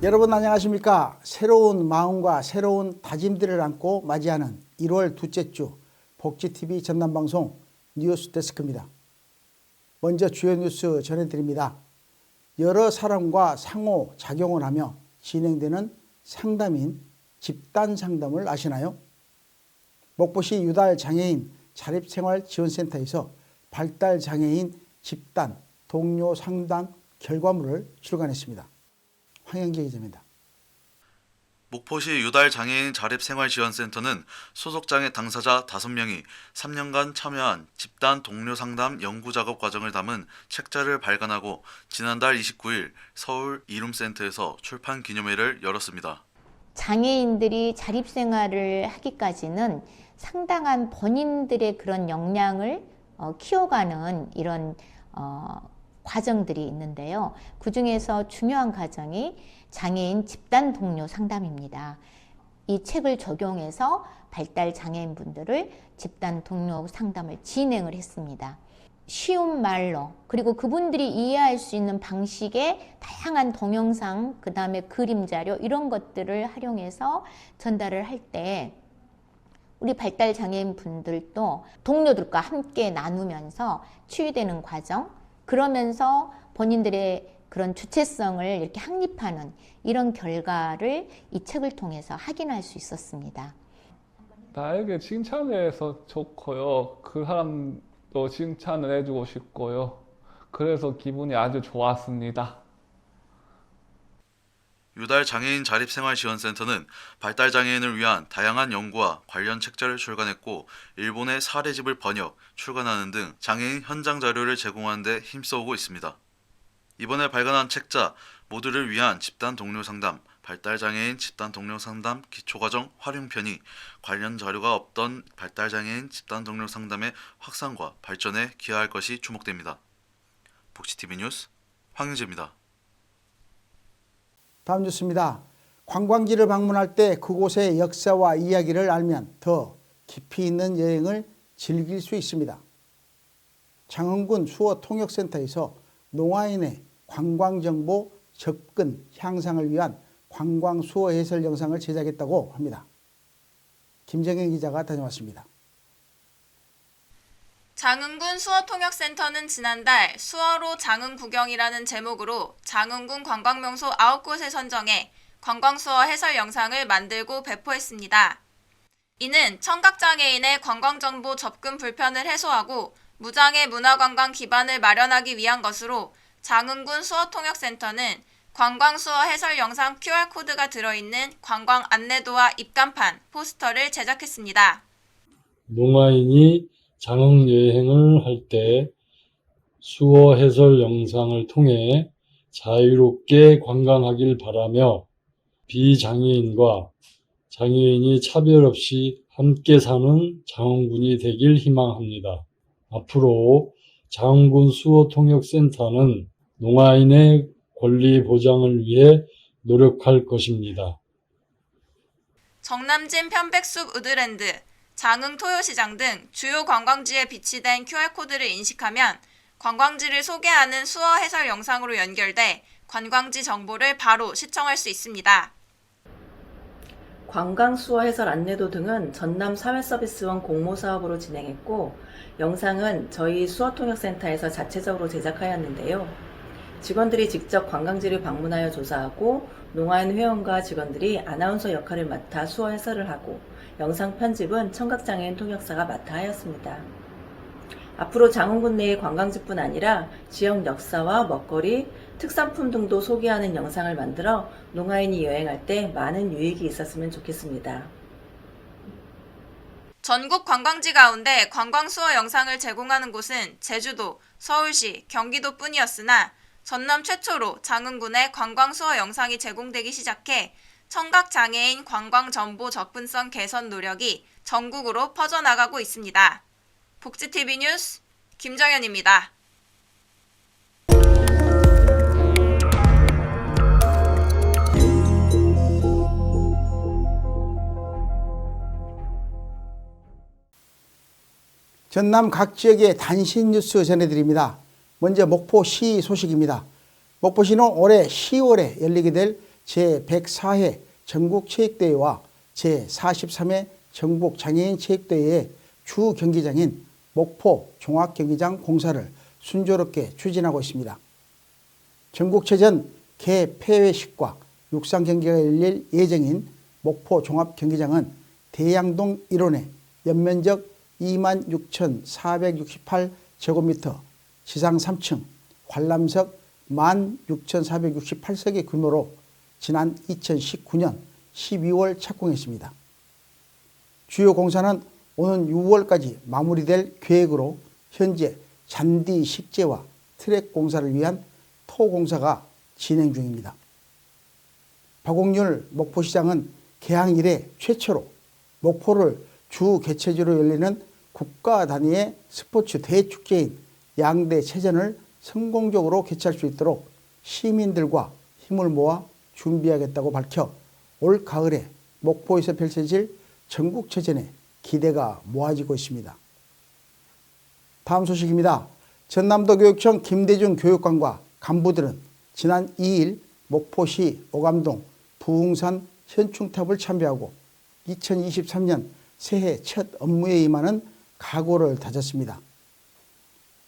여러분 안녕하십니까? 새로운 마음과 새로운 다짐들을 안고 맞이하는 1월 둘째 주 복지TV 전남방송 뉴스데스크입니다. 먼저 주요 뉴스 전해드립니다. 여러 사람과 상호작용을 하며 진행되는 상담인 집단상담을 아시나요? 목포시 유달장애인 자립생활지원센터에서 발달장애인 집단 동료 상담 결과물을 출간했습니다. 황영재 기자입니다. 목포시 유달장애인 자립생활지원센터는 소속장애 당사자 5명이 3년간 참여한 집단 동료 상담 연구작업 과정을 담은 책자를 발간하고 지난달 29일 서울 이룸센터에서 출판 기념회를 열었습니다. 장애인들이 자립생활을 하기까지는 상당한 본인들의 그런 역량을 키워가는 이런 과정들이 있는데요. 그 중에서 중요한 과정이 장애인 집단 동료 상담입니다. 이 책을 적용해서 발달 장애인 분들을 집단 동료 상담을 진행을 했습니다. 쉬운 말로 그리고 그분들이 이해할 수 있는 방식의 다양한 동영상, 그 다음에 그림 자료 이런 것들을 활용해서 전달을 할 때 우리 발달 장애인 분들도 동료들과 함께 나누면서 치유되는 과정, 그러면서 본인들의 그런 주체성을 이렇게 확립하는 이런 결과를 이 책을 통해서 확인할 수 있었습니다. 나에게 칭찬해서 좋고요. 그 사람도 칭찬을 해주고 싶고요. 그래서 기분이 아주 좋았습니다. 유달장애인 자립생활지원센터는 발달장애인을 위한 다양한 연구와 관련 책자를 출간했고 일본의 사례집을 번역, 출간하는 등 장애인 현장 자료를 제공하는 데 힘써오고 있습니다. 이번에 발간한 책자 모두를 위한 집단 동료 상담, 발달장애인 집단 동료 상담 기초과정 활용편이 관련 자료가 없던 발달장애인 집단 동료 상담의 확산과 발전에 기여할 것이 주목됩니다. 복지TV 뉴스 황영재입니다. 다음 뉴스입니다. 관광지를 방문할 때 그곳의 역사와 이야기를 알면 더 깊이 있는 여행을 즐길 수 있습니다. 장흥군 수어통역센터에서 농아인의 관광정보 접근 향상을 위한 관광 수어 해설 영상을 제작했다고 합니다. 김정현 기자가 다녀왔습니다. 장흥군 수어통역센터는 지난달 수어로 장흥 구경이라는 제목으로 장흥군 관광명소 9곳을 선정해 관광수어 해설 영상을 만들고 배포했습니다. 이는 청각장애인의 관광정보 접근 불편을 해소하고 무장애 문화관광 기반을 마련하기 위한 것으로 장흥군 수어통역센터는 관광수어 해설 영상 QR코드가 들어있는 관광 안내도와 입간판, 포스터를 제작했습니다. 농아인이 장흥 여행을 할 때 수어 해설 영상을 통해 자유롭게 관광하길 바라며 비장애인과 장애인이 차별 없이 함께 사는 장흥군이 되길 희망합니다. 앞으로 장흥군 수어통역센터는 농아인의 권리 보장을 위해 노력할 것입니다. 정남진 편백숲 우드랜드, 장흥 토요시장 등 주요 관광지에 비치된 QR코드를 인식하면 관광지를 소개하는 수어 해설 영상으로 연결돼 관광지 정보를 바로 시청할 수 있습니다. 관광 수어 해설 안내도 등은 전남 사회서비스원 공모사업으로 진행했고 영상은 저희 수어통역센터에서 자체적으로 제작하였는데요. 직원들이 직접 관광지를 방문하여 조사하고 농아인 회원과 직원들이 아나운서 역할을 맡아 수어 해설을 하고 영상 편집은 청각장애인 통역사가 맡아 하였습니다. 앞으로 장흥군 내의 관광지뿐 아니라 지역 역사와 먹거리, 특산품 등도 소개하는 영상을 만들어 농아인이 여행할 때 많은 유익이 있었으면 좋겠습니다. 전국 관광지 가운데 관광수어 영상을 제공하는 곳은 제주도, 서울시, 경기도뿐이었으나 전남 최초로 장흥군에 관광수어 영상이 제공되기 시작해 청각장애인 관광정보 접근성 개선 노력이 전국으로 퍼져나가고 있습니다. 복지TV 뉴스 김정현입니다. 전남 각 지역의 단신 뉴스 전해드립니다. 먼저 목포시 소식입니다. 목포시는 올해 10월에 열리게 될 제104회 전국체육대회와 제43회 전국장애인체육대회의 주 경기장인 목포 종합경기장 공사를 순조롭게 추진하고 있습니다. 전국체전 개폐회식과 육상경기가 열릴 예정인 목포 종합경기장은 대양동 일원에 연면적 26,468제곱미터, 지상 3층, 관람석 16,468석의 규모로 지난 2019년 12월 착공했습니다. 주요 공사는 오는 6월까지 마무리될 계획으로 현재 잔디 식재와 트랙 공사를 위한 토 공사가 진행 중입니다. 박옥률 목포시장은 개항 이래 최초로 목포를 주 개최지로 열리는 국가 단위의 스포츠 대축제인 양대체전을 성공적으로 개최할 수 있도록 시민들과 힘을 모아 준비하겠다고 밝혀 올 가을에 목포에서 펼쳐질 전국체전에 기대가 모아지고 있습니다. 다음 소식입니다. 전남도 교육청 김대중 교육관과 간부들은 지난 2일 목포시 오감동 부흥산 현충탑을 참배하고 2023년 새해 첫 업무에 임하는 각오를 다졌습니다.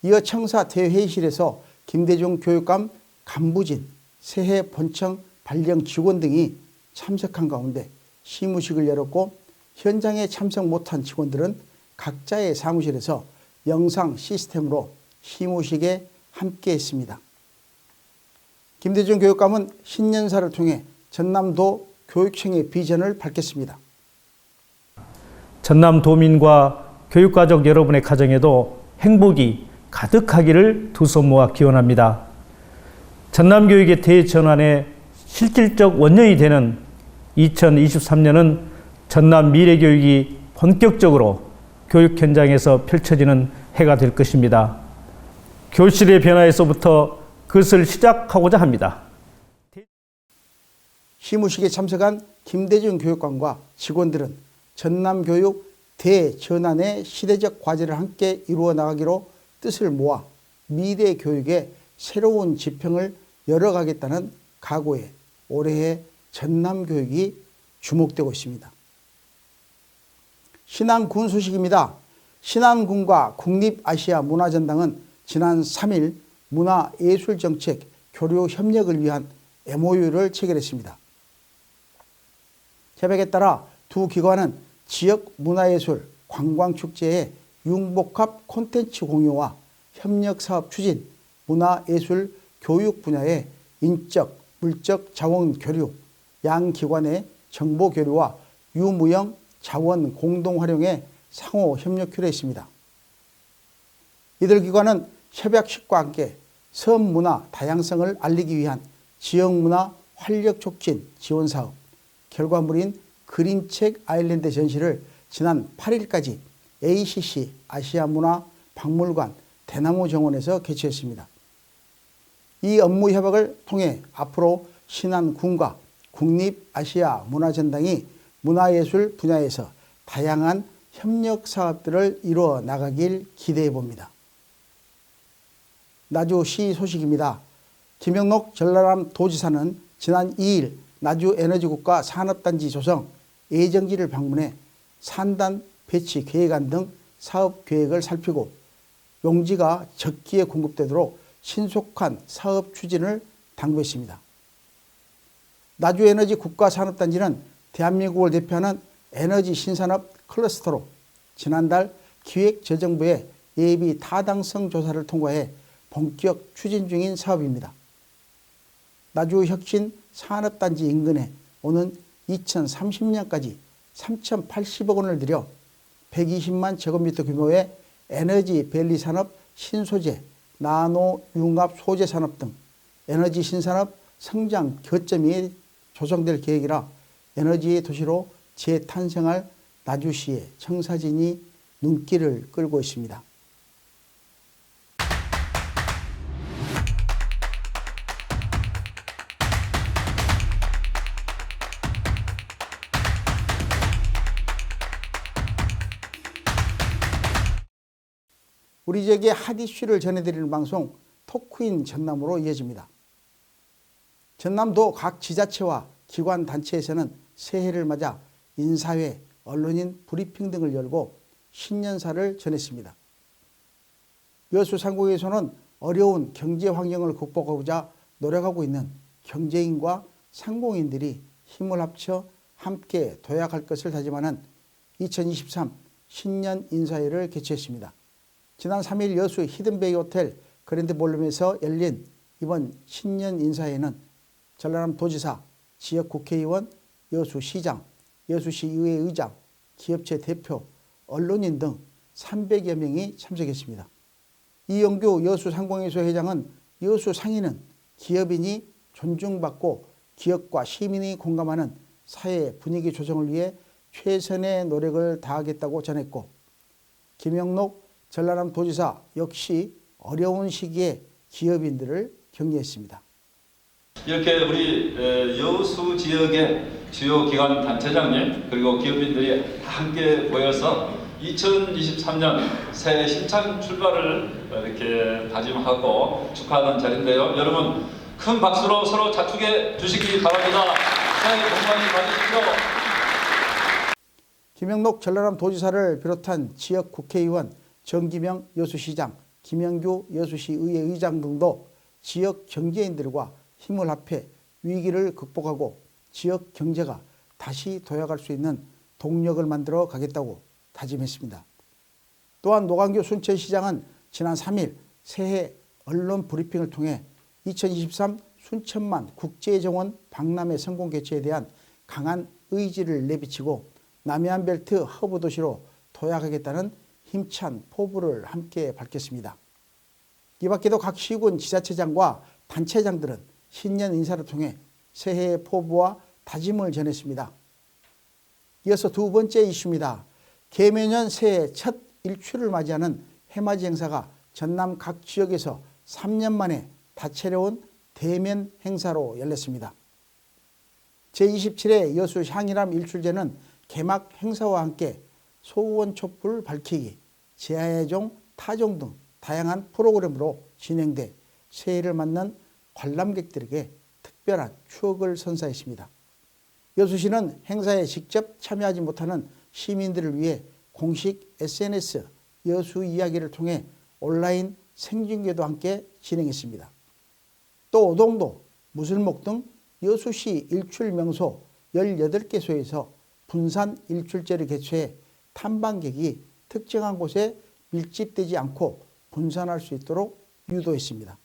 이어 청사 대회의실에서 김대중 교육감 간부진, 새해 본청 발령 직원 등이 참석한 가운데 시무식을 열었고 현장에 참석 못한 직원들은 각자의 사무실에서 영상 시스템으로 시무식에 함께했습니다. 김대중 교육감은 신년사를 통해 전남도 교육청의 비전을 밝혔습니다. 전남도민과 교육가족 여러분의 가정에도 행복이 가득하기를 두 손 모아 기원합니다. 전남교육의 대전환의 실질적 원년이 되는 2023년은 전남 미래교육이 본격적으로 교육 현장에서 펼쳐지는 해가 될 것입니다. 교실의 변화에서부터 그것을 시작하고자 합니다. 시무식에 참석한 김대중 교육관과 직원들은 전남교육 대전환의 시대적 과제를 함께 이루어 나가기로 뜻을 모아 미래 교육의 새로운 지평을 열어가겠다는 각오에 올해의 전남교육이 주목되고 있습니다. 신안군 소식입니다. 신안군과 국립아시아문화전당은 지난 3일 문화예술정책 교류 협력을 위한 MOU를 체결했습니다. 협약에 따라 두 기관은 지역 문화예술 관광축제의 융복합 콘텐츠 공유와 협력사업 추진, 문화예술 교육 분야의 인적, 물적 자원 교류, 양 기관의 정보 교류와 유무형 자원 공동 활용에 상호 협력키로 했습니다. 이들 기관은 협약식과 함께 섬 문화 다양성을 알리기 위한 지역 문화 활력 촉진 지원 사업, 결과물인 그린책 아일랜드 전시를 지난 8일까지 ACC 아시아문화 박물관 대나무 정원에서 개최했습니다. 이 업무 협약을 통해 앞으로 신안군과 국립아시아문화전당이 문화예술 분야에서 다양한 협력 사업들을 이루어 나가길 기대해 봅니다. 나주시 소식입니다. 김영록 전라남 도지사는 지난 2일 나주에너지국가 산업단지 조성 예정지를 방문해 산단 배치 계획안 등 사업 계획을 살피고 용지가 적기에 공급되도록 신속한 사업 추진을 당부했습니다. 나주에너지 국가산업단지는 대한민국을 대표하는 에너지 신산업 클러스터로 지난달 기획재정부의 예비 타당성 조사를 통과해 본격 추진 중인 사업입니다. 나주혁신 산업단지 인근에 오는 2030년까지 3,080억 원을 들여 120만 제곱미터 규모의 에너지밸리 산업 신소재, 나노 융합 소재 산업 등 에너지 신산업 성장 거점이 조성될 계획이라 에너지의 도시로 재탄생할 나주시의 청사진이 눈길을 끌고 있습니다. 우리 지역의 핫 이슈를 전해드리는 방송 토크인 전남으로 이어집니다. 전남도 각 지자체와 기관 단체에서는 새해를 맞아 인사회, 언론인 브리핑 등을 열고 신년사를 전했습니다. 여수상공에서는 어려운 경제 환경을 극복하고자 노력하고 있는 경제인과 상공인들이 힘을 합쳐 함께 도약할 것을 다짐하는 2023 신년 인사회를 개최했습니다. 지난 3일 여수 히든베이 호텔 그랜드 볼룸에서 열린 이번 신년 인사회는 전라남 도지사, 지역 국회의원, 여수시장, 여수시의회 의장, 기업체 대표, 언론인 등 300여 명이 참석했습니다. 이영규 여수상공회소 회장은 여수 상인은 기업인이 존중받고 기업과 시민이 공감하는 사회 분위기 조성을 위해 최선의 노력을 다하겠다고 전했고, 김영록 전라남 도지사 역시 어려운 시기에 기업인들을 격려했습니다. 이렇게 우리 여수 지역의 주요 기관 단체장님 그리고 기업인들이 함께 모여서 2023년 새해 힘찬 출발을 이렇게 다짐하고 축하하는 자리인데요. 여러분 큰 박수로 서로 자축해 주시기 바랍니다. 새해 복 많이 받으십시오. 김영록 전라남 도지사를 비롯한 지역 국회의원, 정기명 여수시장, 김영규 여수시 의회 의장 등도 지역 경제인들과 힘을 합해 위기를 극복하고 지역 경제가 다시 도약할 수 있는 동력을 만들어 가겠다고 다짐했습니다. 또한 노광규 순천시장은 지난 3일 새해 언론 브리핑을 통해 2023 순천만 국제정원 박람회 성공 개최에 대한 강한 의지를 내비치고 남해안벨트 허브 도시로 도약하겠다는 힘찬 포부를 함께 밝혔습니다. 이 밖에도 각 시군 지자체장과 단체장들은 신년 인사를 통해 새해의 포부와 다짐을 전했습니다. 이어서 두 번째 이슈입니다. 개묘년 새해 첫 일출을 맞이하는 해맞이 행사가 전남 각 지역에서 3년 만에 다채로운 대면 행사로 열렸습니다. 제27회 여수 향일암 일출제는 개막 행사와 함께 소원 촛불 밝히기, 제야종, 타종 등 다양한 프로그램으로 진행돼 새해를 맞는 관람객들에게 특별한 추억을 선사했습니다. 여수시는 행사에 직접 참여하지 못하는 시민들을 위해 공식 SNS 여수 이야기를 통해 온라인 생중계도 함께 진행했습니다. 또 오동도, 무술목 등 여수시 일출 명소 18개소에서 분산 일출제를 개최해 탐방객이 특정한 곳에 밀집되지 않고 분산할 수 있도록 유도했습니다.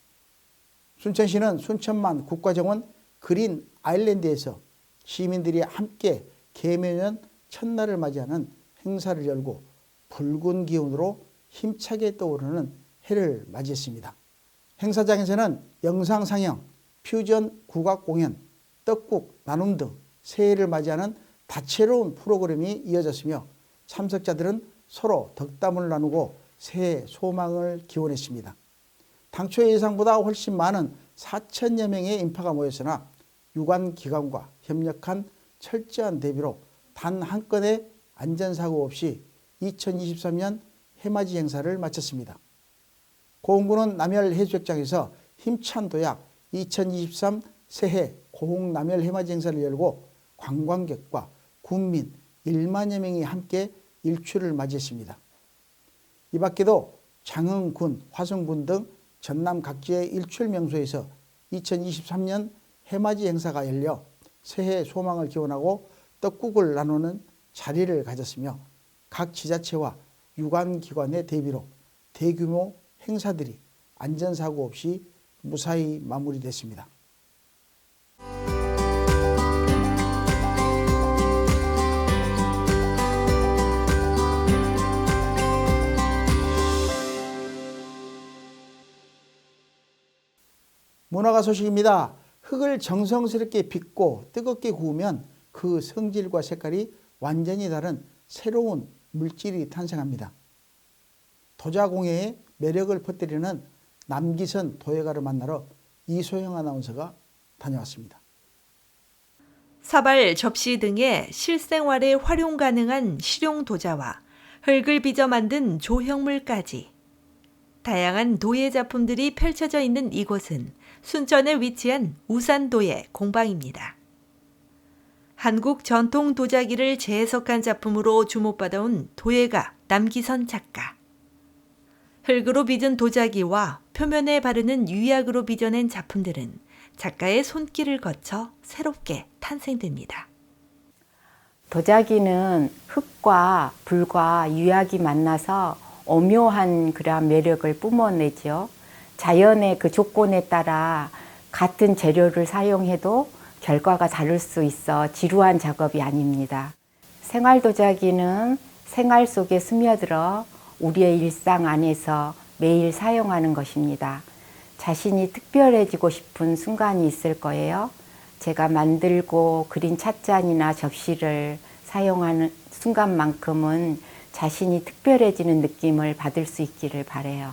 순천시는 순천만 국가정원 그린 아일랜드에서 시민들이 함께 개묘년 첫날을 맞이하는 행사를 열고 붉은 기운으로 힘차게 떠오르는 해를 맞이했습니다. 행사장에서는 영상 상영, 퓨전 국악 공연, 떡국 나눔 등 새해를 맞이하는 다채로운 프로그램이 이어졌으며 참석자들은 서로 덕담을 나누고 새해 소망을 기원했습니다. 당초 예상보다 훨씬 많은 4천여 명의 인파가 모였으나 유관기관과 협력한 철저한 대비로 단 한 건의 안전사고 없이 2023년 해맞이 행사를 마쳤습니다. 고흥군은 남열해수욕장에서 힘찬 도약 2023 새해 고흥 남열 해맞이 행사를 열고 관광객과 군민 1만여 명이 함께 일출을 맞이했습니다. 이 밖에도 장흥군, 화성군 등 전남 각지의 일출 명소에서 2023년 해맞이 행사가 열려 새해 소망을 기원하고 떡국을 나누는 자리를 가졌으며 각 지자체와 유관기관의 대비로 대규모 행사들이 안전사고 없이 무사히 마무리됐습니다. 문화가 소식입니다. 흙을 정성스럽게 빚고 뜨겁게 구우면 그 성질과 색깔이 완전히 다른 새로운 물질이 탄생합니다. 도자공예의 매력을 퍼뜨리는 남기선 도예가를 만나러 이소영 아나운서가 다녀왔습니다. 사발, 접시 등의 실생활에 활용 가능한 실용 도자와 흙을 빚어 만든 조형물까지 다양한 도예 작품들이 펼쳐져 있는 이곳은 순천에 위치한 우산도예 공방입니다. 한국 전통 도자기를 재해석한 작품으로 주목받아온 도예가 남기선 작가. 흙으로 빚은 도자기와 표면에 바르는 유약으로 빚어낸 작품들은 작가의 손길을 거쳐 새롭게 탄생됩니다. 도자기는 흙과 불과 유약이 만나서 오묘한 그런 매력을 뿜어내죠. 자연의 그 조건에 따라 같은 재료를 사용해도 결과가 다를 수 있어 지루한 작업이 아닙니다. 생활 도자기는 생활 속에 스며들어 우리의 일상 안에서 매일 사용하는 것입니다. 자신이 특별해지고 싶은 순간이 있을 거예요. 제가 만들고 그린 찻잔이나 접시를 사용하는 순간만큼은 자신이 특별해지는 느낌을 받을 수 있기를 바라요.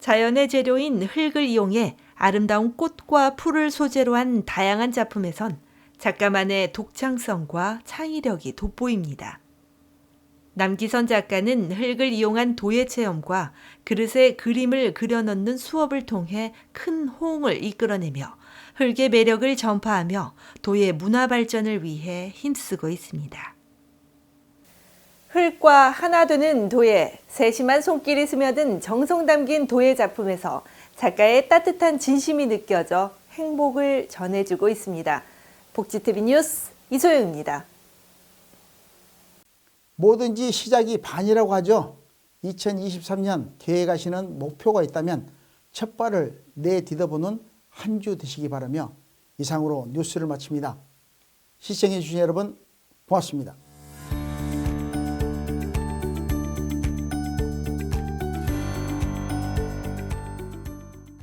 자연의 재료인 흙을 이용해 아름다운 꽃과 풀을 소재로 한 다양한 작품에선 작가만의 독창성과 창의력이 돋보입니다. 남기선 작가는 흙을 이용한 도예 체험과 그릇에 그림을 그려넣는 수업을 통해 큰 호응을 이끌어내며 흙의 매력을 전파하며 도예 문화 발전을 위해 힘쓰고 있습니다. 흙과 하나 되는 도예, 세심한 손길이 스며든 정성 담긴 도예 작품에서 작가의 따뜻한 진심이 느껴져 행복을 전해주고 있습니다. 복지TV 뉴스 이소영입니다. 뭐든지 시작이 반이라고 하죠. 2023년 계획하시는 목표가 있다면 첫 발을 내딛어보는 한 주 되시기 바라며 이상으로 뉴스를 마칩니다. 시청해 주신 여러분 고맙습니다.